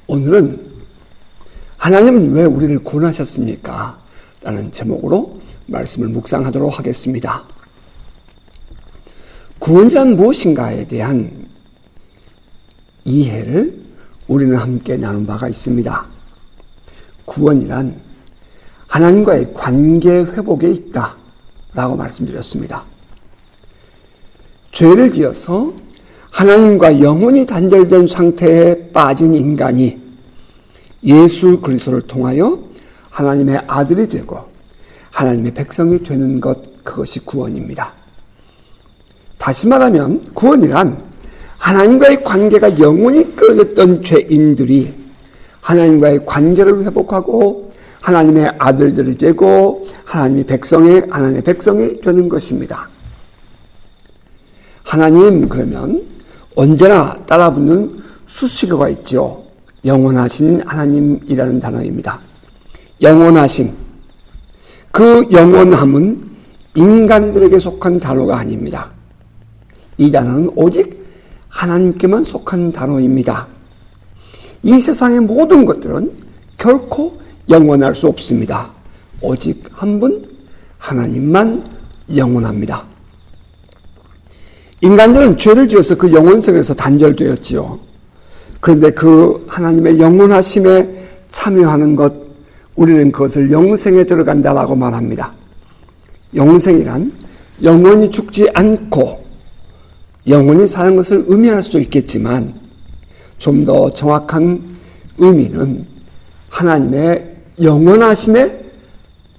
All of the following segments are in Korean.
오늘은 하나님은 왜 우리를 구원하셨습니까? 라는 제목으로 말씀을 묵상하도록 하겠습니다. 구원이란 무엇인가에 대한 이해를 우리는 함께 나눈 바가 있습니다. 구원이란 하나님과의 관계 회복에 있다 라고 말씀드렸습니다. 죄를 지어서 하나님과 영원히 단절된 상태에 빠진 인간이 예수 그리스도를 통하여 하나님의 아들이 되고 하나님의 백성이 되는 것, 그것이 구원입니다. 다시 말하면 구원이란 하나님과의 관계가 영원히 끊어졌던 죄인들이 하나님과의 관계를 회복하고 하나님의 아들들이 되고 하나님의 백성이 되는 것입니다. 하나님 그러면 언제나 따라붙는 수식어가 있죠. 영원하신 하나님이라는 단어입니다. 영원하심. 그 영원함은 인간들에게 속한 단어가 아닙니다. 이 단어는 오직 하나님께만 속한 단어입니다. 이 세상의 모든 것들은 결코 영원할 수 없습니다. 오직 한 분 하나님만 영원합니다. 인간들은 죄를 지어서 그 영원성에서 단절되었지요. 그런데 그 하나님의 영원하심에 참여하는 것, 우리는 그것을 영생에 들어간다라고 말합니다. 영생이란 영원히 죽지 않고 영원히 사는 것을 의미할 수도 있겠지만 좀 더 정확한 의미는 하나님의 영원하심에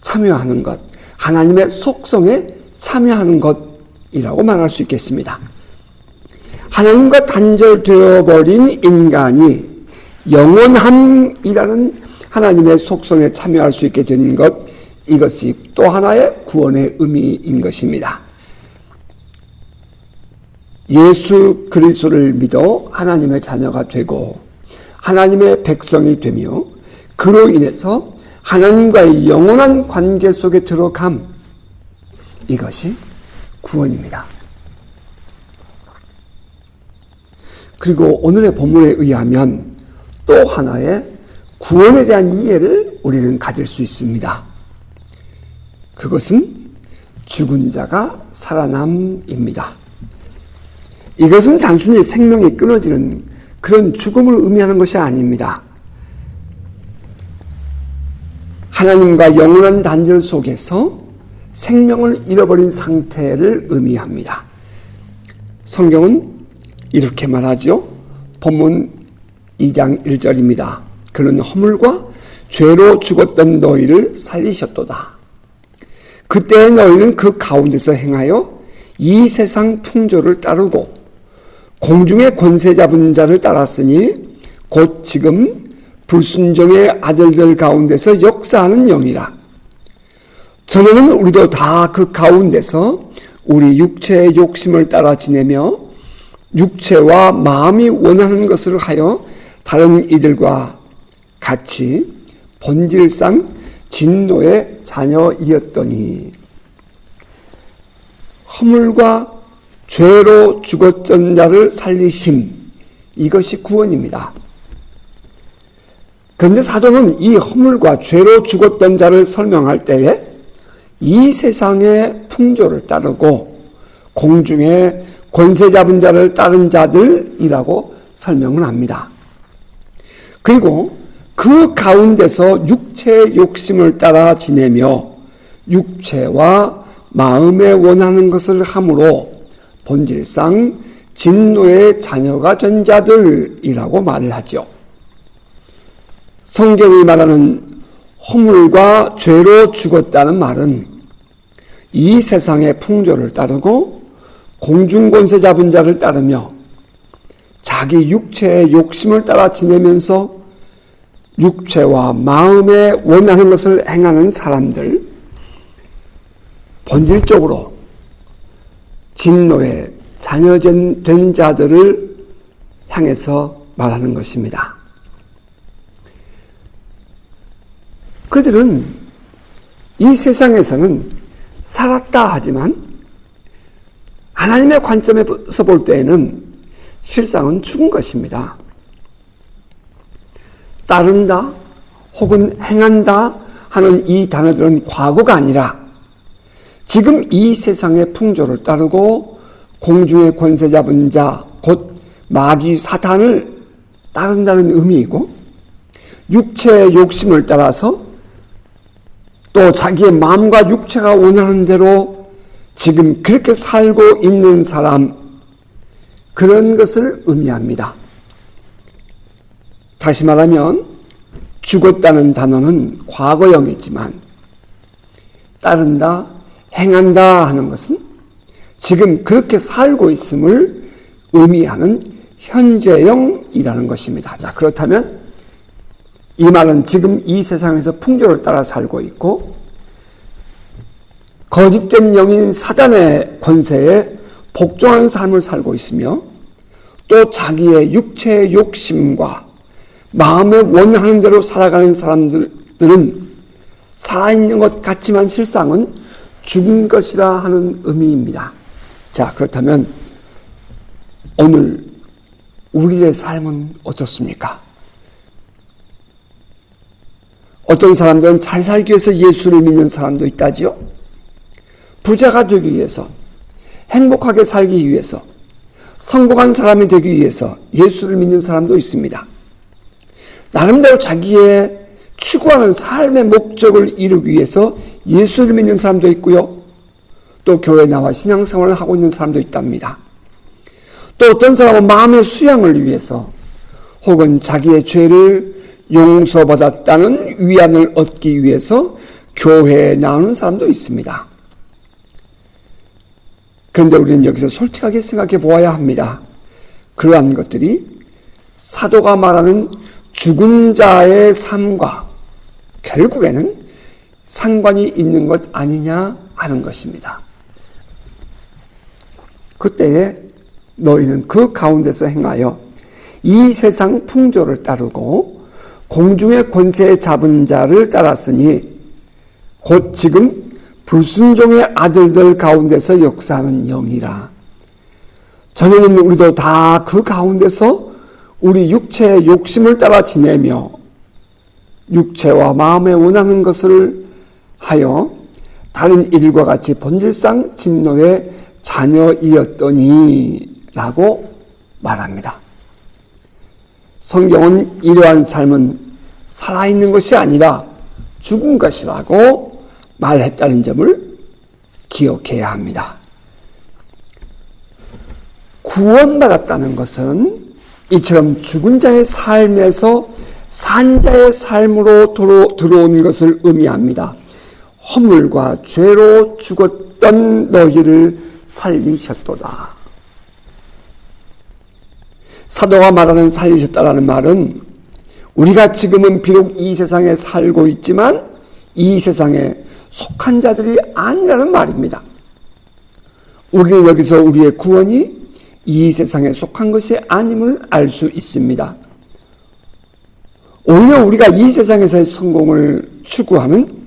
참여하는 것, 하나님의 속성에 참여하는 것이라고 말할 수 있겠습니다. 하나님과 단절되어 버린 인간이 영원함이라는 하나님의 속성에 참여할 수 있게 된 것, 이것이 또 하나의 구원의 의미인 것입니다. 예수 그리스도를 믿어 하나님의 자녀가 되고 하나님의 백성이 되며 그로 인해서 하나님과의 영원한 관계 속에 들어감, 이것이 구원입니다. 그리고 오늘의 본문에 의하면 또 하나의 구원에 대한 이해를 우리는 가질 수 있습니다. 그것은 죽은 자가 살아남입니다. 이것은 단순히 생명이 끊어지는 그런 죽음을 의미하는 것이 아닙니다. 하나님과 영원한 단절 속에서 생명을 잃어버린 상태를 의미합니다. 성경은 이렇게 말하죠. 본문 2장 1절입니다. 그는 허물과 죄로 죽었던 너희를 살리셨도다. 그때 너희는 그 가운데서 행하여 이 세상 풍조를 따르고 공중의 권세 잡은 자를 따랐으니 곧 지금 불순종의 아들들 가운데서 역사하는 영이라. 전에는 우리도 다 그 가운데서 우리 육체의 욕심을 따라 지내며 육체와 마음이 원하는 것을 하여 다른 이들과 같이 본질상 진노의 자녀이었더니 허물과 죄로 죽었던 자를 살리심, 이것이 구원입니다. 그런데 사도는 이 허물과 죄로 죽었던 자를 설명할 때에 이 세상의 풍조를 따르고 공중에 권세 잡은 자를 따른 자들이라고 설명을 합니다. 그리고 그 가운데서 육체의 욕심을 따라 지내며 육체와 마음에 원하는 것을 함으로 본질상 진노의 자녀가 된 자들이라고 말을 하죠. 성경이 말하는 허물과 죄로 죽었다는 말은 이 세상의 풍조를 따르고 공중권세 잡은 자를 따르며 자기 육체의 욕심을 따라 지내면서 육체와 마음에 원하는 것을 행하는 사람들, 본질적으로 진노의 자녀된 자들을 향해서 말하는 것입니다. 그들은 이 세상에서는 살았다 하지만 하나님의 관점에서 볼 때에는 실상은 죽은 것입니다. 따른다 혹은 행한다 하는 이 단어들은 과거가 아니라 지금 이 세상의 풍조를 따르고 공중의 권세 잡은 자, 곧 마귀 사탄을 따른다는 의미이고, 육체의 욕심을 따라서 또 자기의 마음과 육체가 원하는 대로 지금 그렇게 살고 있는 사람, 그런 것을 의미합니다. 다시 말하면 죽었다는 단어는 과거형이지만 따른다, 행한다 하는 것은 지금 그렇게 살고 있음을 의미하는 현재형이라는 것입니다. 자, 그렇다면 이 말은 지금 이 세상에서 풍조를 따라 살고 있고 거짓된 영인 사단의 권세에 복종하는 삶을 살고 있으며 또 자기의 육체의 욕심과 마음에 원하는 대로 살아가는 사람들은 살아있는 것 같지만 실상은 죽은 것이라 하는 의미입니다. 자, 그렇다면 오늘 우리의 삶은 어떻습니까? 어떤 사람들은 잘 살기 위해서 예수를 믿는 사람도 있다지요. 부자가 되기 위해서, 행복하게 살기 위해서, 성공한 사람이 되기 위해서 예수를 믿는 사람도 있습니다. 나름대로 자기의 추구하는 삶의 목적을 이루기 위해서 예수를 믿는 사람도 있고요. 또 교회에 나와 신앙생활을 하고 있는 사람도 있답니다. 또 어떤 사람은 마음의 수양을 위해서 혹은 자기의 죄를 용서받았다는 위안을 얻기 위해서 교회에 나오는 사람도 있습니다. 그런데 우리는 여기서 솔직하게 생각해 보아야 합니다. 그러한 것들이 사도가 말하는 죽은 자의 삶과 결국에는 상관이 있는 것 아니냐 하는 것입니다. 그때에 너희는 그 가운데서 행하여 이 세상 풍조를 따르고 공중의 권세에 잡은 자를 따랐으니 곧 지금 불순종의 아들들 가운데서 역사하는 영이라. 전에는 우리도 다 그 가운데서 우리 육체의 욕심을 따라 지내며 육체와 마음에 원하는 것을 하여 다른 이들과 같이 본질상 진노의 자녀이었더니 라고 말합니다. 성경은 이러한 삶은 살아있는 것이 아니라 죽은 것이라고 말했다는 점을 기억해야 합니다. 구원받았다는 것은 이처럼 죽은 자의 삶에서 산 자의 삶으로 들어온 것을 의미합니다. 허물과 죄로 죽었던 너희를 살리셨도다. 사도가 말하는 살리셨다라는 말은 우리가 지금은 비록 이 세상에 살고 있지만 이 세상에 속한 자들이 아니라는 말입니다. 우리는 여기서 우리의 구원이 이 세상에 속한 것이 아님을 알 수 있습니다. 오히려 우리가 이 세상에서의 성공을 추구하는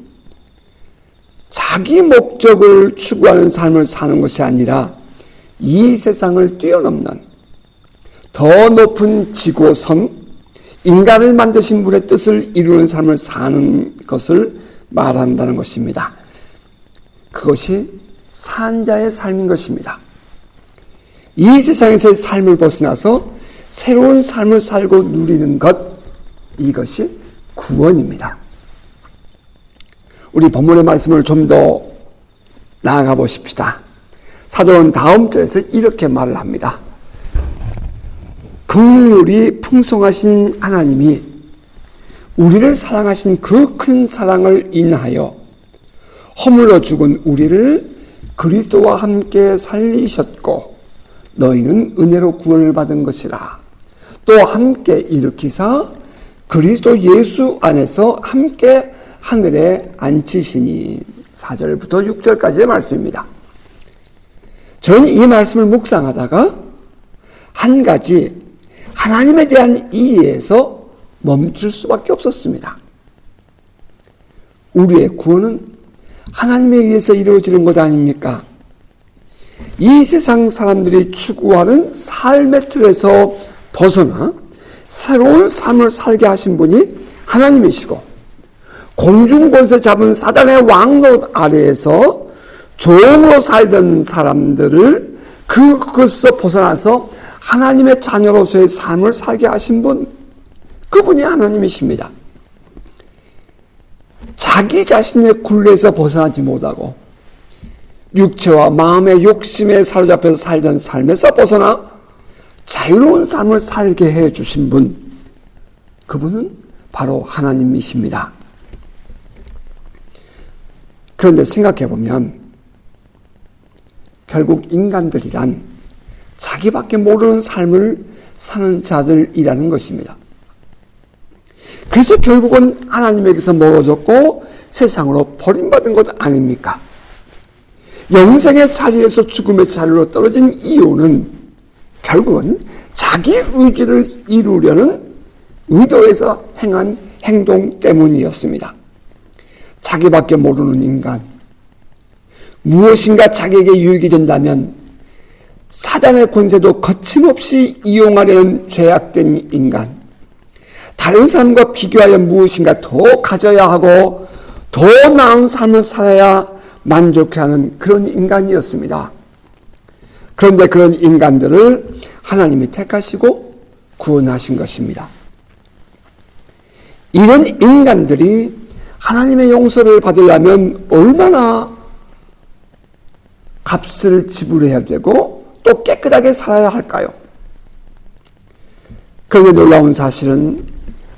자기 목적을 추구하는 삶을 사는 것이 아니라 이 세상을 뛰어넘는 더 높은 지고선, 인간을 만드신 분의 뜻을 이루는 삶을 사는 것을 말한다는 것입니다. 그것이 산자의 삶인 것입니다. 이 세상에서의 삶을 벗어나서 새로운 삶을 살고 누리는 것, 이것이 구원입니다. 우리 본문의 말씀을 좀 더 나아가 보십시다. 사도는 다음 절에서 이렇게 말을 합니다. 긍휼이 풍성하신 하나님이 우리를 사랑하신 그 큰 사랑을 인하여 허물로 죽은 우리를 그리스도와 함께 살리셨고 너희는 은혜로 구원을 받은 것이라. 또 함께 일으키사 그리스도 예수 안에서 함께 하늘에 앉히시니. 4절부터 6절까지의 말씀입니다. 저는 이 말씀을 묵상하다가 한 가지 하나님에 대한 이해에서 멈출 수밖에 없었습니다. 우리의 구원은 하나님에 의해서 이루어지는 것 아닙니까? 이 세상 사람들이 추구하는 삶의 틀에서 벗어나 새로운 삶을 살게 하신 분이 하나님이시고, 공중권세 잡은 사단의 왕노릇 아래에서 종으로 살던 사람들을 그것에서 벗어나서 하나님의 자녀로서의 삶을 살게 하신 분, 그분이 하나님이십니다. 자기 자신의 굴레에서 벗어나지 못하고 육체와 마음의 욕심에 사로잡혀서 살던 삶에서 벗어나 자유로운 삶을 살게 해주신 분, 그분은 바로 하나님이십니다. 그런데 생각해보면 결국 인간들이란 자기밖에 모르는 삶을 사는 자들이라는 것입니다. 그래서 결국은 하나님에게서 멀어졌고 세상으로 버림받은 것 아닙니까? 영생의 자리에서 죽음의 자리로 떨어진 이유는 결국은 자기 의지를 이루려는 의도에서 행한 행동 때문이었습니다. 자기밖에 모르는 인간, 무엇인가 자기에게 유익이 된다면 사단의 권세도 거침없이 이용하려는 죄악된 인간, 다른 사람과 비교하여 무엇인가 더 가져야 하고 더 나은 삶을 살아야 만족해하는 그런 인간이었습니다. 그런데 그런 인간들을 하나님이 택하시고 구원하신 것입니다. 이런 인간들이 하나님의 용서를 받으려면 얼마나 값을 지불해야 되고 또 깨끗하게 살아야 할까요? 그런데 놀라운 사실은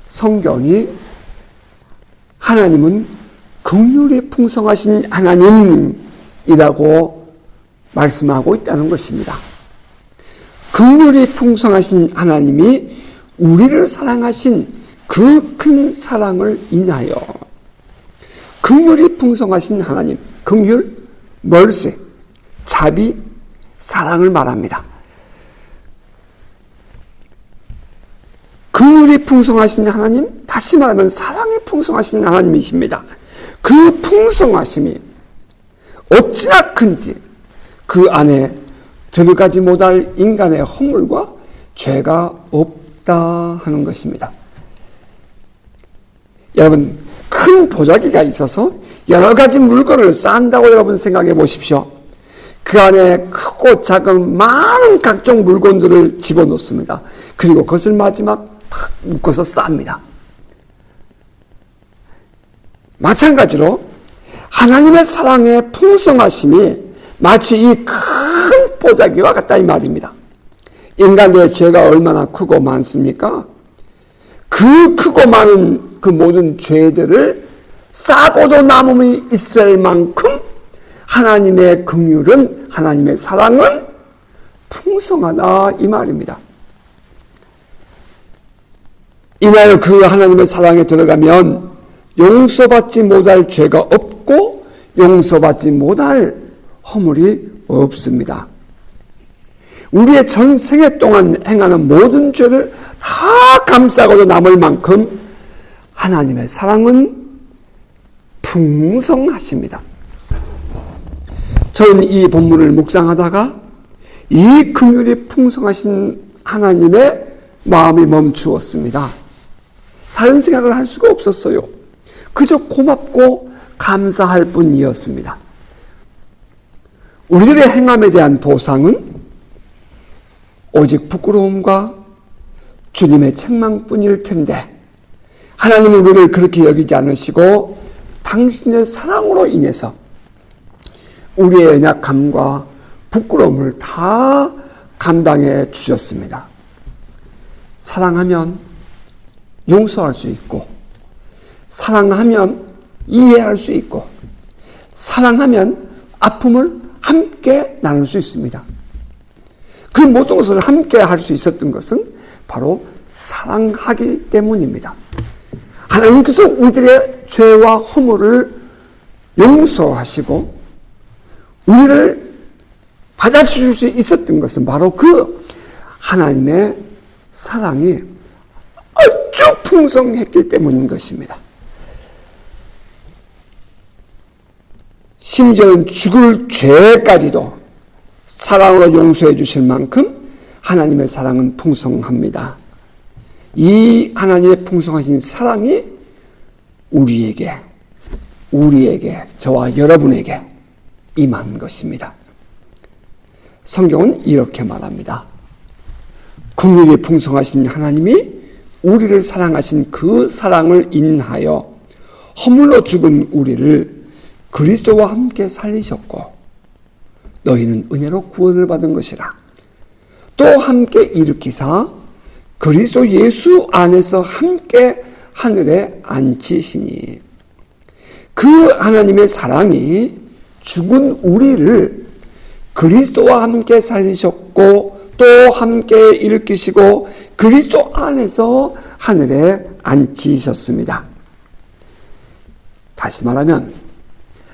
성경이 하나님은 긍휼이 풍성하신 하나님이라고 말씀하고 있다는 것입니다. 긍휼이 풍성하신 하나님이 우리를 사랑하신 그 큰 사랑을 인하여, 긍휼이 풍성하신 하나님, 긍휼, mercy, 자비, 사랑을 말합니다. 긍휼이 풍성하신 하나님, 다시 말하면 사랑이 풍성하신 하나님이십니다. 그 풍성하심이 어찌나 큰지 그 안에 들어가지 못할 인간의 허물과 죄가 없다 하는 것입니다. 여러분, 큰 보자기가 있어서 여러 가지 물건을 쌓는다고 여러분 생각해 보십시오. 그 안에 크고 작은 많은 각종 물건들을 집어넣습니다. 그리고 그것을 마지막 탁 묶어서 쌉니다. 마찬가지로 하나님의 사랑의 풍성하심이 마치 이 큰 보자기와 같다 이 말입니다. 인간들의 죄가 얼마나 크고 많습니까? 그 크고 많은 그 모든 죄들을 싸고도 남음이 있을 만큼 하나님의 긍휼은, 하나님의 사랑은 풍성하다 이 말입니다. 이날 그 하나님의 사랑에 들어가면 용서받지 못할 죄가 없고 용서받지 못할 허물이 없습니다. 우리의 전생애 동안 행하는 모든 죄를 다 감싸고도 남을 만큼 하나님의 사랑은 풍성하십니다. 저는 이 본문을 묵상하다가 이 긍휼이 풍성하신 하나님의 마음이 멈추었습니다. 다른 생각을 할 수가 없었어요. 그저 고맙고 감사할 뿐이었습니다. 우리들의 행함에 대한 보상은 오직 부끄러움과 주님의 책망뿐일 텐데 하나님은 우리를 그렇게 여기지 않으시고 당신의 사랑으로 인해서 우리의 연약함과 부끄러움을 다 감당해 주셨습니다. 사랑하면 용서할 수 있고, 사랑하면 이해할 수 있고, 사랑하면 아픔을 함께 나눌 수 있습니다. 그 모든 것을 함께 할 수 있었던 것은 바로 사랑하기 때문입니다. 하나님께서 우리들의 죄와 허물을 용서하시고 우리를 받아주실 수 있었던 것은 바로 그 하나님의 사랑이 아주 풍성했기 때문인 것입니다. 심지어는 죽을 죄까지도 사랑으로 용서해 주실 만큼 하나님의 사랑은 풍성합니다. 이 하나님의 풍성하신 사랑이 우리에게, 저와 여러분에게 임한 것입니다. 성경은 이렇게 말합니다. 긍휼이 풍성하신 하나님이 우리를 사랑하신 그 사랑을 인하여 허물로 죽은 우리를 그리스도와 함께 살리셨고 너희는 은혜로 구원을 받은 것이라. 또 함께 일으키사 그리스도 예수 안에서 함께 하늘에 앉히시니 그 하나님의 사랑이 죽은 우리를 그리스도와 함께 살리셨고 또 함께 일으키시고 그리스도 안에서 하늘에 앉히셨습니다. 다시 말하면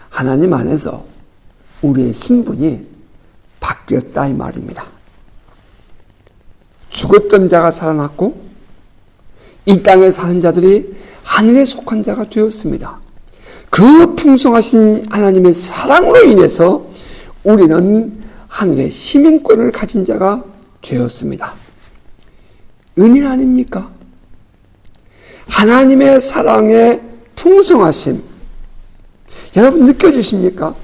하나님 안에서 우리의 신분이 바뀌었다 이 말입니다. 죽었던 자가 살아났고 이 땅에 사는 자들이 하늘에 속한 자가 되었습니다. 그 풍성하신 하나님의 사랑으로 인해서 우리는 하늘의 시민권을 가진 자가 되었습니다. 은혜 아닙니까? 하나님의 사랑의 풍성하심 여러분 느껴지십니까?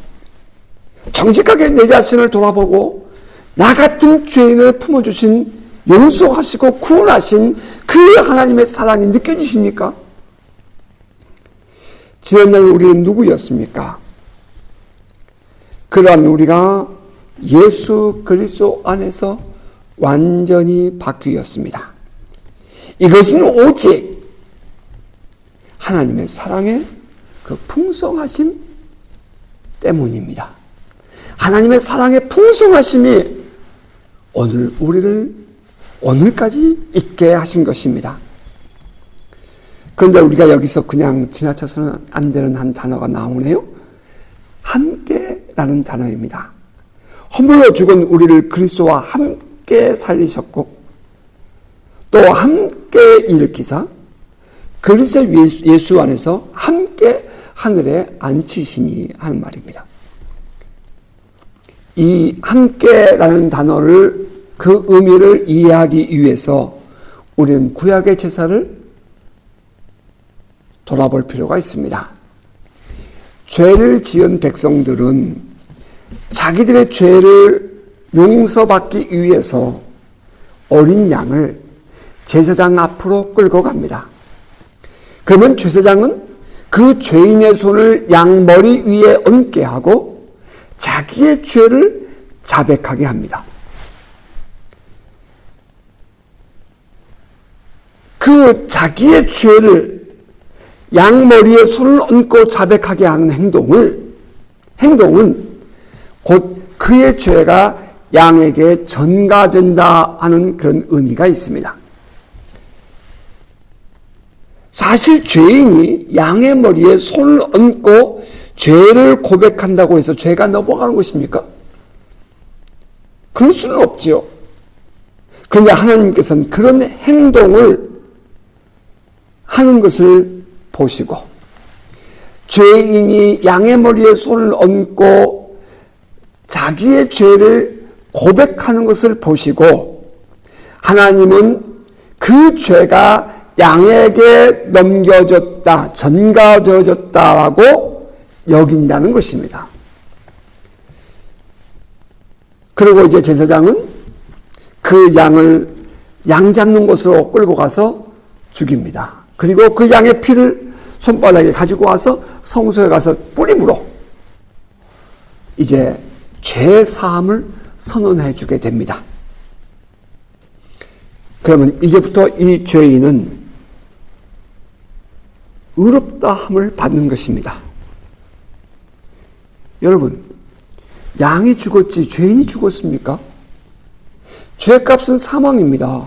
정직하게 내 자신을 돌아보고 나 같은 죄인을 품어주신 용서하시고 구원하신 그 하나님의 사랑이 느껴지십니까? 지난날 우리는 누구였습니까? 그러한 우리가 예수 그리스도 안에서 완전히 바뀌었습니다. 이것은 오직 하나님의 사랑의 그 풍성하심 때문입니다. 하나님의 사랑의 풍성하심이 오늘 우리를 오늘까지 있게 하신 것입니다. 그런데 우리가 여기서 그냥 지나쳐서는 안 되는 한 단어가 나오네요. 함께라는 단어입니다. 허물로 죽은 우리를 그리스도와 함께 살리셨고 또 함께 일으키사 그리스도 예수 안에서 함께 하늘에 앉히시니 하는 말입니다. 이 함께라는 단어를 그 의미를 이해하기 위해서 우리는 구약의 제사를 돌아볼 필요가 있습니다. 죄를 지은 백성들은 자기들의 죄를 용서받기 위해서 어린 양을 제사장 앞으로 끌고 갑니다. 그러면 제사장은 그 죄인의 손을 양 머리 위에 얹게 하고 자기의 죄를 자백하게 합니다. 그 자기의 죄를 양 머리에 손을 얹고 자백하게 하는 행동은 곧 그의 죄가 양에게 전가된다 하는 그런 의미가 있습니다. 사실 죄인이 양의 머리에 손을 얹고 죄를 고백한다고 해서 죄가 넘어가는 것입니까? 그럴 수는 없지요. 그런데 하나님께서는 그런 행동을 하는 것을 보시고 죄인이 양의 머리에 손을 얹고 자기의 죄를 고백하는 것을 보시고 하나님은 그 죄가 양에게 넘겨졌다, 전가되어졌다라고 여긴다는 것입니다. 그리고 이제 제사장은 그 양을 양 잡는 곳으로 끌고 가서 죽입니다. 그리고 그 양의 피를 손바닥에 가지고 와서 성소에 가서 뿌림으로 이제 죄 사함을 선언해 주게 됩니다. 그러면 이제부터 이 죄인은 의롭다함을 받는 것입니다. 여러분, 양이 죽었지 죄인이 죽었습니까? 죄값은 사망입니다.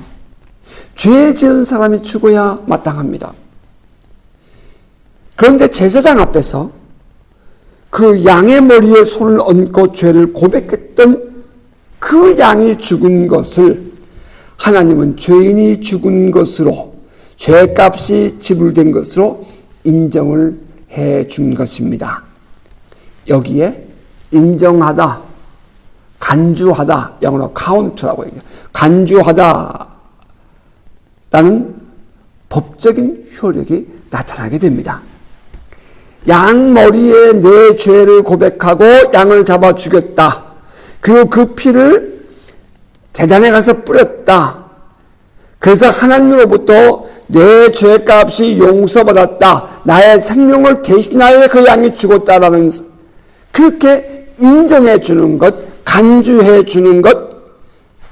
죄 지은 사람이 죽어야 마땅합니다. 그런데 제사장 앞에서 그 양의 머리에 손을 얹고 죄를 고백했던 그 양이 죽은 것을 하나님은 죄인이 죽은 것으로 죄값이 지불된 것으로 인정을 해 준 것입니다. 여기에 인정하다, 간주하다, 영어로 count라고 얘기해요. 간주하다라는 법적인 효력이 나타나게 됩니다. 양 머리에 내 죄를 고백하고 양을 잡아 죽였다. 그리고 그 피를 제단에 가서 뿌렸다. 그래서 하나님으로부터 내 죄값이 용서받았다. 나의 생명을 대신하여 그 양이 죽었다라는, 그렇게 인정해 주는 것, 간주해 주는 것,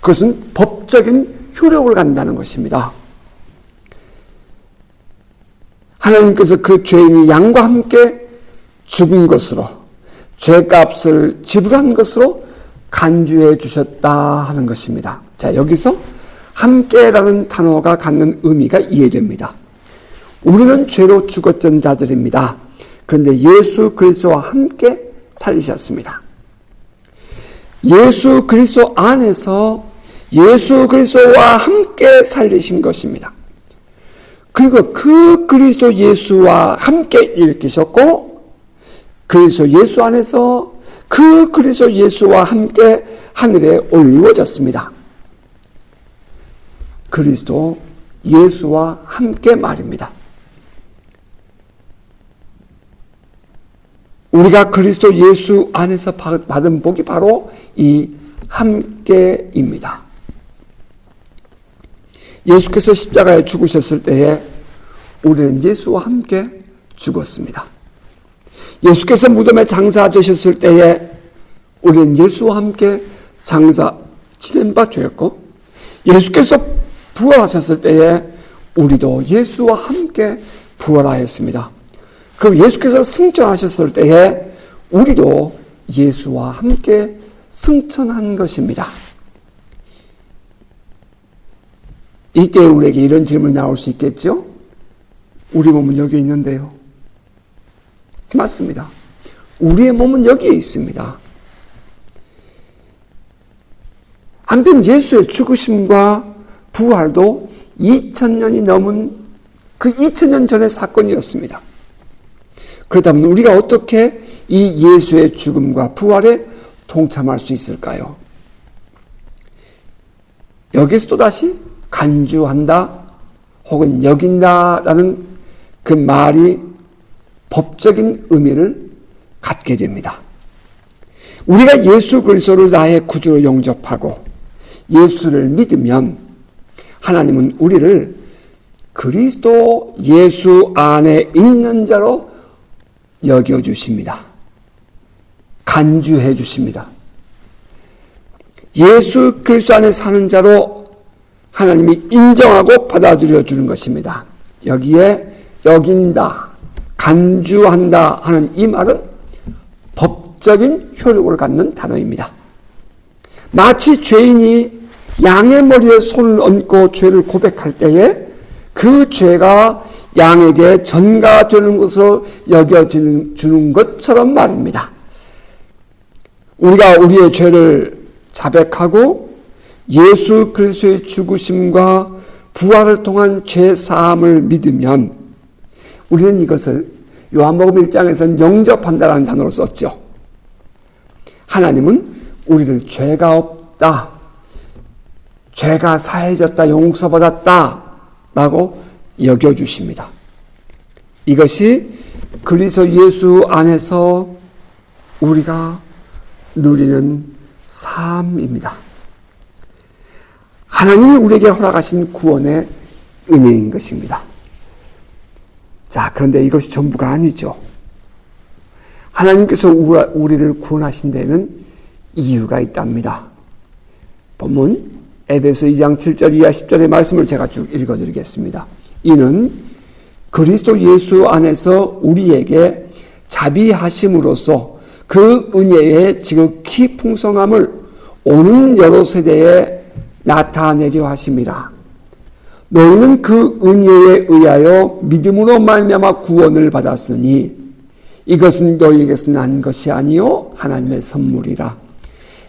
그것은 법적인 효력을 갖는다는 것입니다. 하나님께서 그 죄인이 양과 함께 죽은 것으로, 죄값을 지불한 것으로 간주해 주셨다 하는 것입니다. 자, 여기서 함께라는 단어가 갖는 의미가 이해됩니다. 우리는 죄로 죽었던 자들입니다. 그런데 예수 그리스도와 함께 살리셨습니다. 예수 그리스도 안에서 예수 그리스도와 함께 살리신 것입니다. 그리고 그 그리스도 예수와 함께 일으키셨고, 그리스도 예수 안에서 그 그리스도 예수와 함께 하늘에 올리워졌습니다. 그리스도 예수와 함께 말입니다. 우리가 그리스도 예수 안에서 받은 복이 바로 이 함께입니다. 예수께서 십자가에 죽으셨을 때에 우리는 예수와 함께 죽었습니다. 예수께서 무덤에 장사되셨을 때에 우리는 예수와 함께 장사 지낸 바 되었고, 예수께서 부활하셨을 때에 우리도 예수와 함께 부활하였습니다. 그리고 예수께서 승천하셨을 때에 우리도 예수와 함께 승천한 것입니다. 이때 우리에게 이런 질문이 나올 수 있겠죠? 우리 몸은 여기 있는데요. 맞습니다. 우리의 몸은 여기에 있습니다. 한편 예수의 죽으심과 부활도 2000년이 넘은 그 2000년 전의 사건이었습니다. 그렇다면 우리가 어떻게 이 예수의 죽음과 부활에 동참할 수 있을까요? 여기서 또다시 간주한다 혹은 여긴다라는 그 말이 법적인 의미를 갖게 됩니다. 우리가 예수 그리스도를 나의 구주로 영접하고 예수를 믿으면 하나님은 우리를 그리스도 예수 안에 있는 자로 여겨주십니다. 간주해 주십니다. 예수 그리스도 안에 사는 자로 하나님이 인정하고 받아들여 주는 것입니다. 여기에 여긴다, 간주한다 하는 이 말은 법적인 효력을 갖는 단어입니다. 마치 죄인이 양의 머리에 손을 얹고 죄를 고백할 때에 그 죄가 양에게 전가되는 것으로 여겨지는 것처럼 말입니다. 우리가 우리의 죄를 자백하고 예수 그리스도의 죽으심과 부활을 통한 죄 사함을 믿으면 우리는 이것을 요한복음 1장에서는 영접한다라는 단어로 썼죠. 하나님은 우리를 죄가 없다, 죄가 사해졌다, 용서받았다 라고 여겨주십니다. 이것이 그리스도 예수 안에서 우리가 누리는 삶입니다. 하나님이 우리에게 허락하신 구원의 은혜인 것입니다. 자, 그런데 이것이 전부가 아니죠. 하나님께서 우리를 구원하신 데에는 이유가 있답니다. 본문 에베소 2장 7절 이하 10절의 말씀을 제가 쭉 읽어드리겠습니다. 이는 그리스도 예수 안에서 우리에게 자비하심으로써 그 은혜의 지극히 풍성함을 오는 여러 세대에 나타내려 하심이라. 너희는 그 은혜에 의하여 믿음으로 말미암아 구원을 받았으니 이것은 너희에게서 난 것이 아니요 하나님의 선물이라.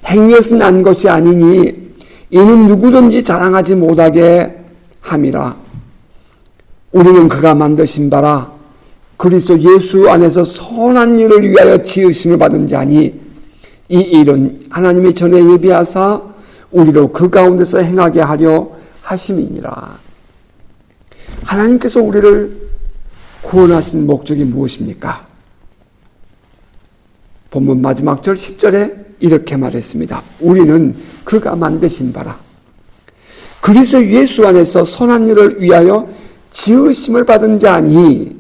행위에서 난 것이 아니니 이는 누구든지 자랑하지 못하게 함이라. 우리는 그가 만드신 바라 그리스도 예수 안에서 선한 일을 위하여 지으심을 받은 자니 이 일은 하나님이 전에 예비하사 우리로 그 가운데서 행하게 하려 하심이니라. 하나님께서 우리를 구원하신 목적이 무엇입니까? 본문 마지막 절 10절에 이렇게 말했습니다. 우리는 그가 만드신 바라 그리스도 예수 안에서 선한 일을 위하여 지으심을 받은 자니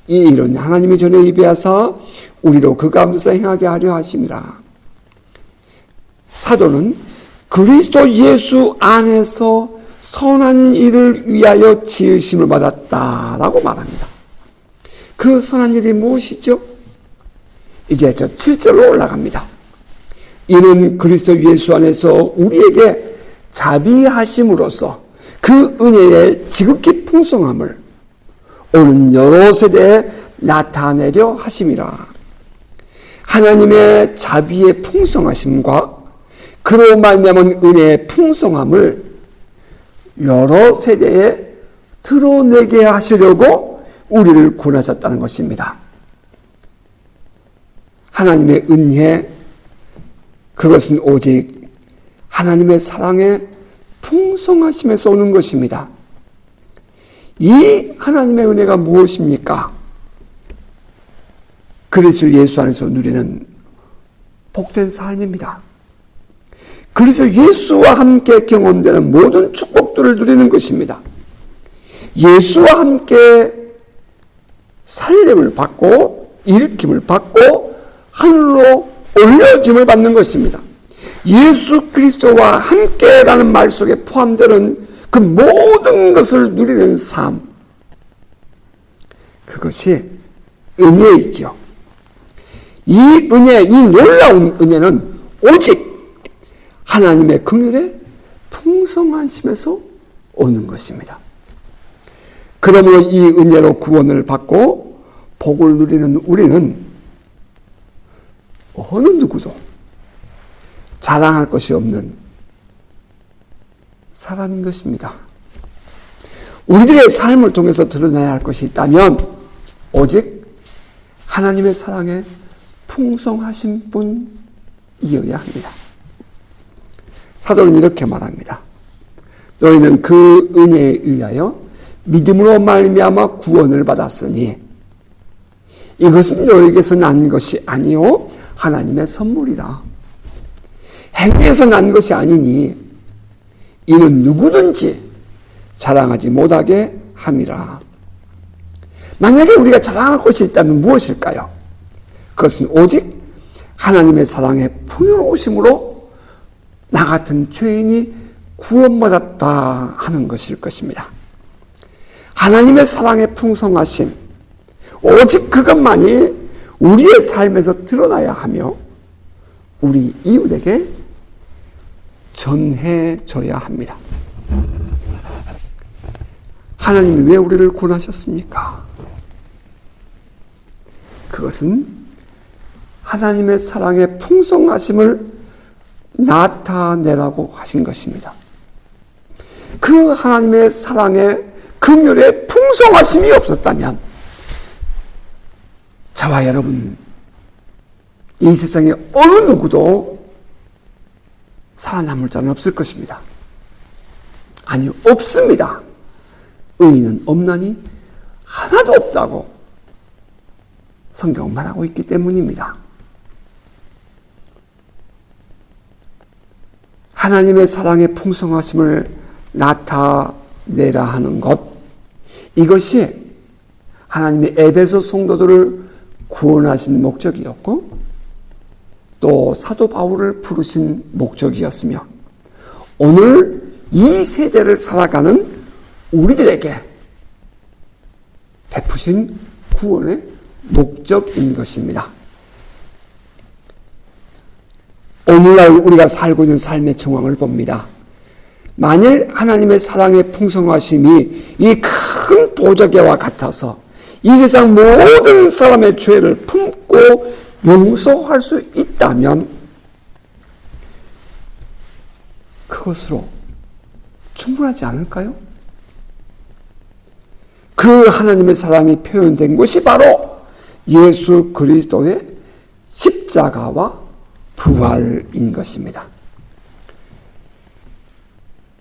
이 일은 하나님이 전에 예비하사 우리로 그 가운데서 행하게 하려 하심이라. 사도는 그리스도 예수 안에서 선한 일을 위하여 지으심을 받았다라고 말합니다. 그 선한 일이 무엇이죠? 이제 저 7절로 올라갑니다. 이는 그리스도 예수 안에서 우리에게 자비하심으로써 그 은혜의 지극히 풍성함을 오는 여러 세대에 나타내려 하심이라. 하나님의 자비의 풍성하심과 그로 말미암은 은혜의 풍성함을 여러 세대에 드러내게 하시려고 우리를 구원하셨다는 것입니다. 하나님의 은혜, 그것은 오직 하나님의 사랑의 풍성하심에서 오는 것입니다. 이 하나님의 은혜가 무엇입니까? 그리스도 예수 안에서 누리는 복된 삶입니다. 그래서 예수와 함께 경험되는 모든 축복들을 누리는 것입니다. 예수와 함께 살림을 받고 일으킴을 받고 하늘로 올려짐을 받는 것입니다. 예수 그리스도와 함께라는 말 속에 포함되는 그 모든 것을 누리는 삶, 그것이 은혜이죠. 이 은혜, 이 놀라운 은혜는 오직 하나님의 긍휼의 풍성하심에서 오는 것입니다. 그러므로 이 은혜로 구원을 받고 복을 누리는 우리는 어느 누구도 자랑할 것이 없는 사람인 것입니다. 우리들의 삶을 통해서 드러나야 할 것이 있다면 오직 하나님의 사랑의 풍성하신 분이어야 합니다. 사도는 이렇게 말합니다. 너희는 그 은혜에 의하여 믿음으로 말미암아 구원을 받았으니 이것은 너희에게서 난 것이 아니요 하나님의 선물이라. 행위에서 난 것이 아니니 이는 누구든지 자랑하지 못하게 함이라. 만약에 우리가 자랑할 것이 있다면 무엇일까요? 그것은 오직 하나님의 사랑의 풍요로우심으로 나 같은 죄인이 구원받았다 하는 것일 것입니다. 하나님의 사랑의 풍성하심, 오직 그것만이 우리의 삶에서 드러나야 하며 우리 이웃에게 전해져야 합니다. 하나님이 왜 우리를 구원하셨습니까? 그것은 하나님의 사랑의 풍성하심을 나타내라고 하신 것입니다. 그 하나님의 사랑의 긍휼의 풍성하심이 없었다면 저와 여러분, 이 세상에 어느 누구도 살아남을 자는 없을 것입니다. 아니, 없습니다. 의인은 없나니 하나도 없다고 성경은 말하고 있기 때문입니다. 하나님의 사랑의 풍성하심을 나타내라 하는 것, 이것이 하나님의 에베소 성도들을 구원하신 목적이었고 또 사도 바울을 부르신 목적이었으며 오늘 이 세대를 살아가는 우리들에게 베푸신 구원의 목적인 것입니다. 오늘날 우리가 살고 있는 삶의 정황을 봅니다. 만일 하나님의 사랑의 풍성하심이 이 큰 보자기와 같아서 이 세상 모든 사람의 죄를 품고 용서할 수 있다면 그것으로 충분하지 않을까요? 그 하나님의 사랑이 표현된 것이 바로 예수 그리스도의 십자가와 부활인 것입니다.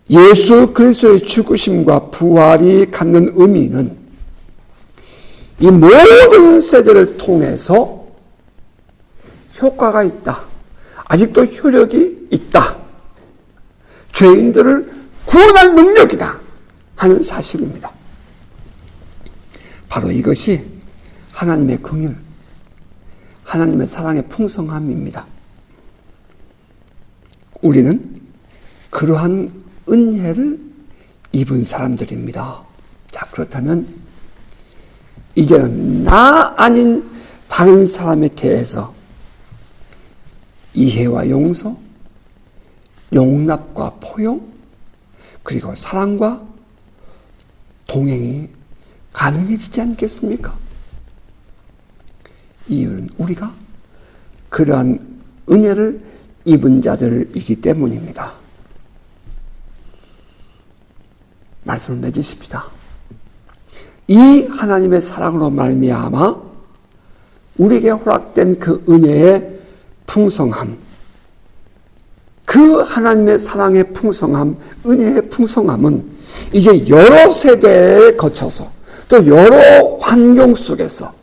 예수 그리스도의 죽으심과 부활이 갖는 의미는 이 모든 세대를 통해서 효과가 있다. 아직도 효력이 있다. 죄인들을 구원할 능력이다 하는 사실입니다. 바로 이것이 하나님의 긍휼, 하나님의 사랑의 풍성함입니다. 우리는 그러한 은혜를 입은 사람들입니다. 자, 그렇다면 이제는 나 아닌 다른 사람에 대해서 이해와 용서, 용납과 포용, 그리고 사랑과 동행이 가능해지지 않겠습니까? 이유는 우리가 그러한 은혜를 입은 자들이기 때문입니다. 말씀을 맺으십시다. 이 하나님의 사랑으로 말미암아 우리에게 허락된 그 은혜의 풍성함, 그 하나님의 사랑의 풍성함, 은혜의 풍성함은 이제 여러 세대에 거쳐서 또 여러 환경 속에서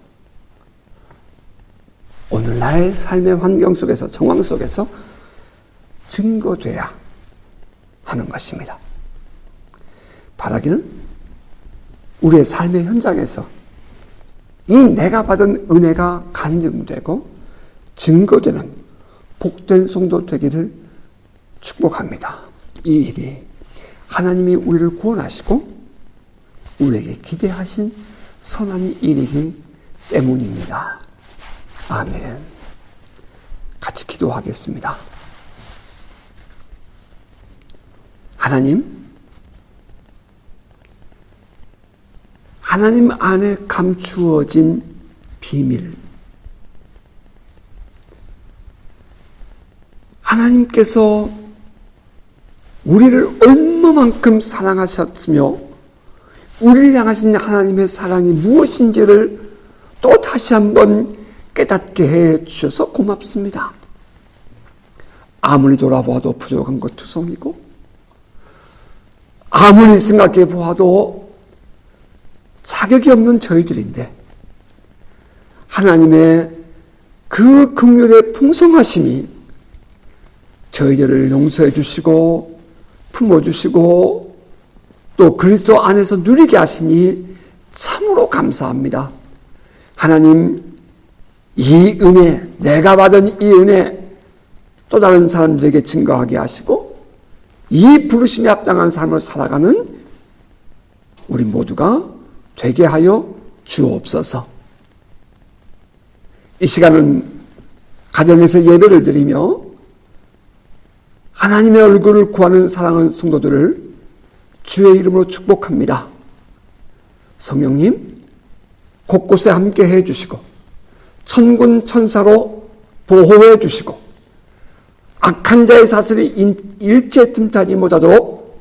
오늘날 삶의 환경 속에서, 정황 속에서 증거돼야 하는 것입니다. 바라기는 우리의 삶의 현장에서 이 내가 받은 은혜가 간증되고 증거되는 복된 성도 되기를 축복합니다. 이 일이 하나님이 우리를 구원하시고 우리에게 기대하신 선한 일이기 때문입니다. 아멘. 같이 기도하겠습니다. 하나님 안에 감추어진 비밀, 하나님께서 우리를 얼마만큼 사랑하셨으며 우리를 향하신 하나님의 사랑이 무엇인지를 또 다시 한번 깨닫게 해 주셔서 고맙습니다. 아무리 돌아보아도 부족한 것 투성이고 아무리 생각해 보아도 자격이 없는 저희들인데 하나님의 그 긍휼의 풍성하심이 저희들을 용서해 주시고 품어주시고 또 그리스도 안에서 누리게 하시니 참으로 감사합니다. 하나님, 이 은혜, 내가 받은 이 은혜 또 다른 사람들에게 증거하게 하시고 이 부르심에 합당한 삶을 살아가는 우리 모두가 되게 하여 주옵소서. 이 시간은 가정에서 예배를 드리며 하나님의 얼굴을 구하는 사랑하는 성도들을 주의 이름으로 축복합니다. 성령님, 곳곳에 함께 해주시고 천군 천사로 보호해 주시고 악한 자의 사슬이 일체 틈타지 못하도록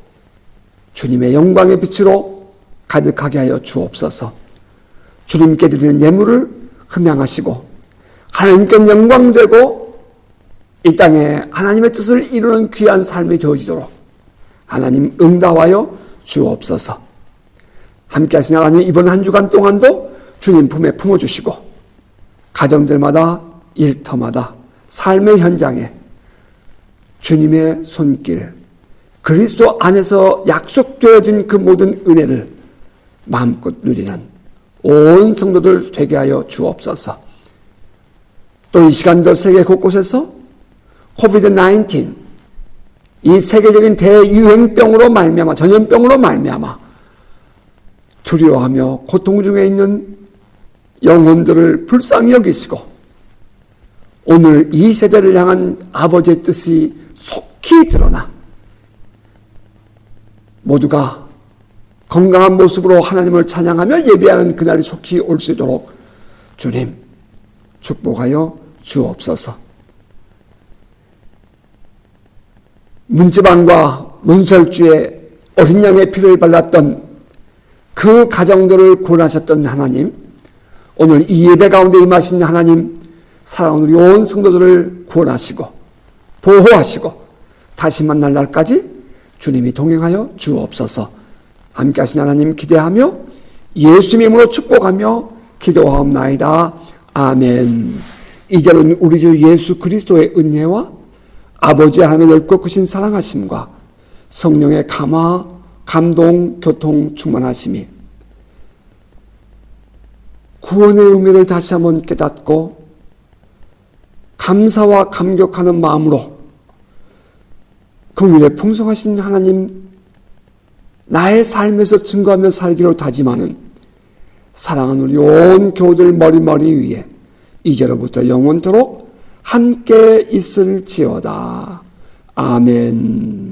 주님의 영광의 빛으로 가득하게 하여 주옵소서. 주님께 드리는 예물을 흠양하시고 하나님께 영광되고 이 땅에 하나님의 뜻을 이루는 귀한 삶이 되어지도록 하나님 응답하여 주옵소서. 함께 하신 하나님, 이번 한 주간 동안도 주님 품에 품어주시고 가정들마다 일터마다 삶의 현장에 주님의 손길, 그리스도 안에서 약속되어진 그 모든 은혜를 마음껏 누리는 온 성도들 되게 하여 주옵소서. 또 이 시간도 세계 곳곳에서 코비드-19, 이 세계적인 대유행병으로 말미암아, 전염병으로 말미암아 두려워하며 고통 중에 있는 영혼들을 불쌍히 여기시고 오늘 이 세대를 향한 아버지의 뜻이 속히 드러나 모두가 건강한 모습으로 하나님을 찬양하며 예배하는 그날이 속히 올 수 있도록 주님 축복하여 주옵소서. 문지방과 문설주에 어린 양의 피를 발랐던 그 가정들을 구원하셨던 하나님, 오늘 이 예배 가운데 임하신 하나님, 사랑하는 우리 온 성도들을 구원하시고 보호하시고 다시 만날 날까지 주님이 동행하여 주옵소서. 함께 하신 하나님 기대하며 예수님의 이름으로 축복하며 기도하옵나이다. 아멘. 이제는 우리 주 예수 그리스도의 은혜와 아버지 하나님의 넓고 크신 사랑하심과 성령의 감화, 감동, 교통, 충만하심이 구원의 의미를 다시 한번 깨닫고 감사와 감격하는 마음으로 긍휼에 풍성하신 하나님 나의 삶에서 증거하며 살기로 다짐하는 사랑하는 우리 온 교우들 머리머리 위에 이제로부터 영원토록 함께 있을지어다. 아멘.